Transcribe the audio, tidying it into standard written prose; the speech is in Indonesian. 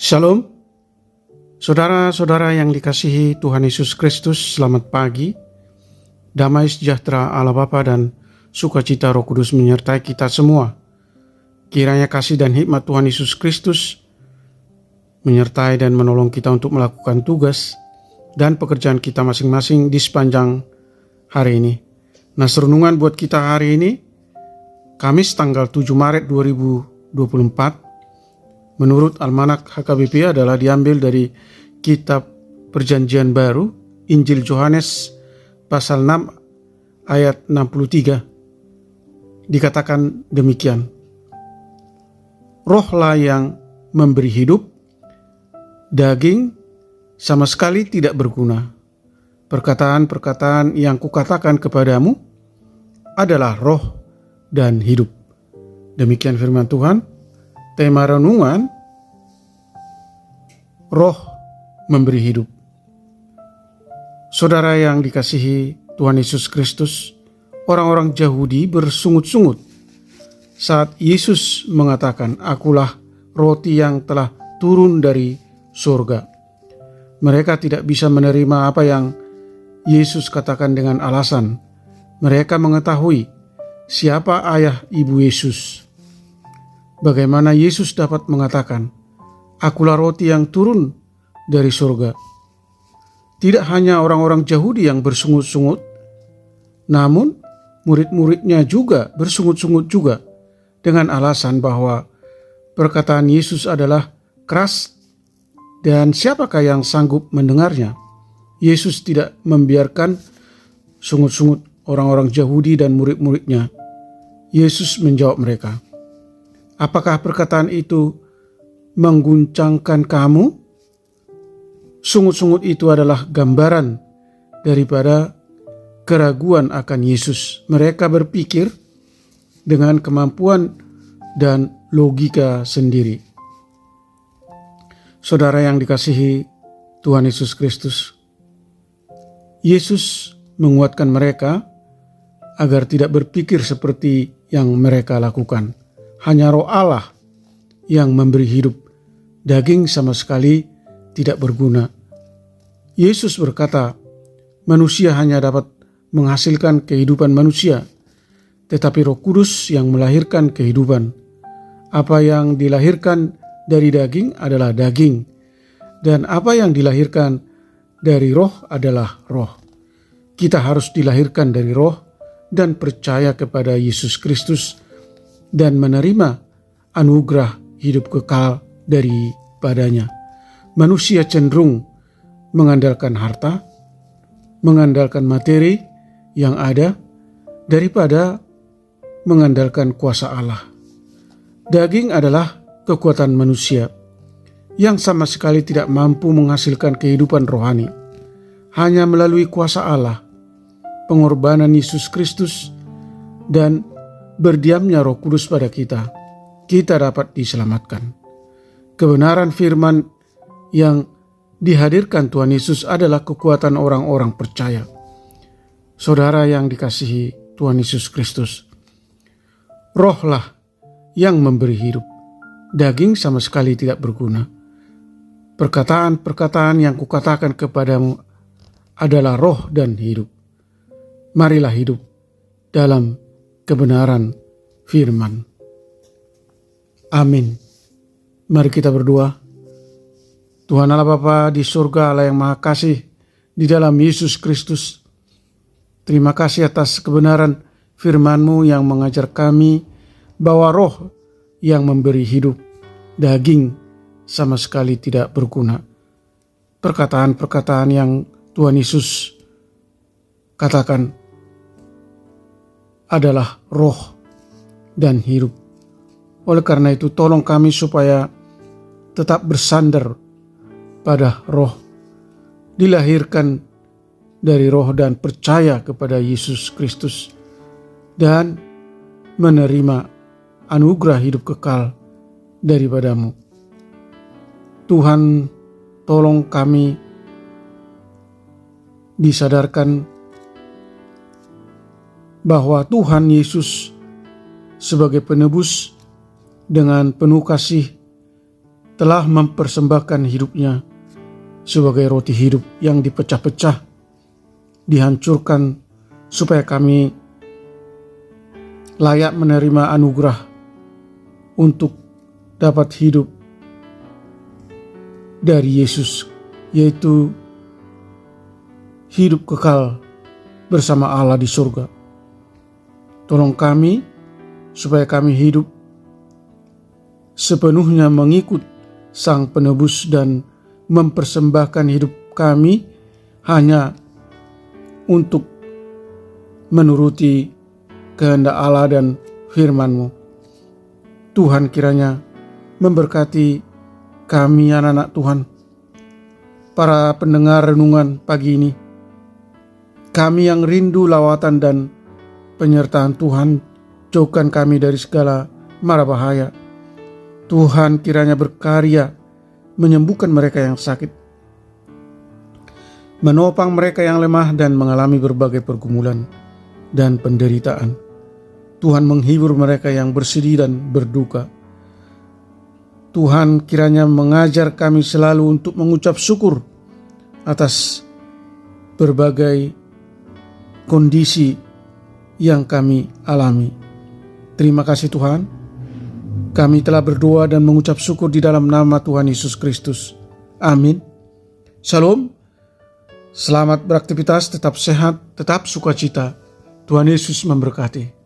Shalom, saudara-saudara yang dikasihi Tuhan Yesus Kristus, selamat pagi. Damai sejahtera Allah Bapa dan sukacita Roh Kudus menyertai kita semua. Kiranya kasih dan hikmat Tuhan Yesus Kristus menyertai dan menolong kita untuk melakukan tugas dan pekerjaan kita masing-masing di sepanjang hari ini. Nah, renungan buat kita hari ini, Kamis tanggal 7 Maret 2024, menurut Almanak HKBP adalah diambil dari Kitab Perjanjian Baru, Injil Yohanes pasal 6 ayat 63. Dikatakan demikian, Rohlah yang memberi hidup, daging sama sekali tidak berguna. Perkataan-perkataan yang kukatakan kepadamu adalah roh dan hidup. Demikian firman Tuhan. Tema renungan, Roh memberi hidup. Saudara yang dikasihi Tuhan Yesus Kristus, orang-orang Yahudi bersungut-sungut saat Yesus mengatakan, Akulah roti yang telah turun dari surga. Mereka tidak bisa menerima apa yang Yesus katakan dengan alasan mereka mengetahui siapa ayah ibu Yesus. Bagaimana Yesus dapat mengatakan, Akulah roti yang turun dari surga? Tidak hanya orang-orang Yahudi yang bersungut-sungut, namun murid-muridnya juga bersungut-sungut juga dengan alasan bahwa perkataan Yesus adalah keras dan siapakah yang sanggup mendengarnya. Yesus tidak membiarkan sungut-sungut orang-orang Yahudi dan murid-muridnya. Yesus menjawab mereka, Apakah perkataan itu mengguncangkan kamu? Sungut-sungut itu adalah gambaran daripada keraguan akan Yesus. Mereka berpikir dengan kemampuan dan logika sendiri. Saudara yang dikasihi Tuhan Yesus Kristus, Yesus menguatkan mereka agar tidak berpikir seperti yang mereka lakukan. Hanya Roh Allah yang memberi hidup, daging sama sekali tidak berguna. Yesus berkata, manusia hanya dapat menghasilkan kehidupan manusia, tetapi Roh Kudus yang melahirkan kehidupan. Apa yang dilahirkan dari daging adalah daging, dan apa yang dilahirkan dari roh adalah roh. Kita harus dilahirkan dari roh dan percaya kepada Yesus Kristus dan menerima anugerah hidup kekal daripadanya. Manusia cenderung mengandalkan harta, mengandalkan materi yang ada daripada mengandalkan kuasa Allah. Daging adalah kekuatan manusia yang sama sekali tidak mampu menghasilkan kehidupan rohani. Hanya melalui kuasa Allah, pengorbanan Yesus Kristus, dan berdiamnya Roh Kudus pada kita dapat diselamatkan. Kebenaran firman yang dihadirkan Tuhan Yesus adalah kekuatan orang-orang percaya. Saudara yang dikasihi Tuhan Yesus Kristus, Rohlah yang memberi hidup, daging sama sekali tidak berguna. Perkataan-perkataan yang kukatakan kepadamu adalah roh dan hidup. Marilah hidup dalam kebenaran firman. Amin. Mari kita berdoa. Tuhan Allah Bapa di surga, Allah yang Maha Kasih di dalam Yesus Kristus, terima kasih atas kebenaran firman-Mu yang mengajar kami bahwa roh yang memberi hidup, daging sama sekali tidak berguna. Perkataan-perkataan yang Tuhan Yesus katakan adalah roh dan hidup. Oleh karena itu, tolong kami supaya tetap bersandar pada roh, dilahirkan dari roh dan percaya kepada Yesus Kristus, dan menerima anugerah hidup kekal daripada-Mu. Tuhan, tolong kami disadarkan bahwa Tuhan Yesus sebagai penebus dengan penuh kasih telah mempersembahkan hidupnya sebagai roti hidup yang dipecah-pecah, dihancurkan supaya kami layak menerima anugerah untuk dapat hidup dari Yesus, yaitu hidup kekal bersama Allah di surga. Tolong kami supaya kami hidup sepenuhnya mengikut Sang Penebus dan mempersembahkan hidup kami hanya untuk menuruti kehendak Allah dan firman-Mu. Tuhan kiranya memberkati kami anak-anak Tuhan, para pendengar renungan pagi ini. Kami yang rindu lawatan dan penyertaan Tuhan, jauhkan kami dari segala mara bahaya. Tuhan kiranya berkarya menyembuhkan mereka yang sakit, menopang mereka yang lemah dan mengalami berbagai pergumulan dan penderitaan. Tuhan menghibur mereka yang bersedih dan berduka. Tuhan kiranya mengajar kami selalu untuk mengucap syukur atas berbagai kondisi yang kami alami. Terima kasih Tuhan. Kami telah berdoa dan mengucap syukur di dalam nama Tuhan Yesus Kristus. Amin. Shalom. Selamat beraktivitas, tetap sehat, tetap sukacita. Tuhan Yesus memberkati.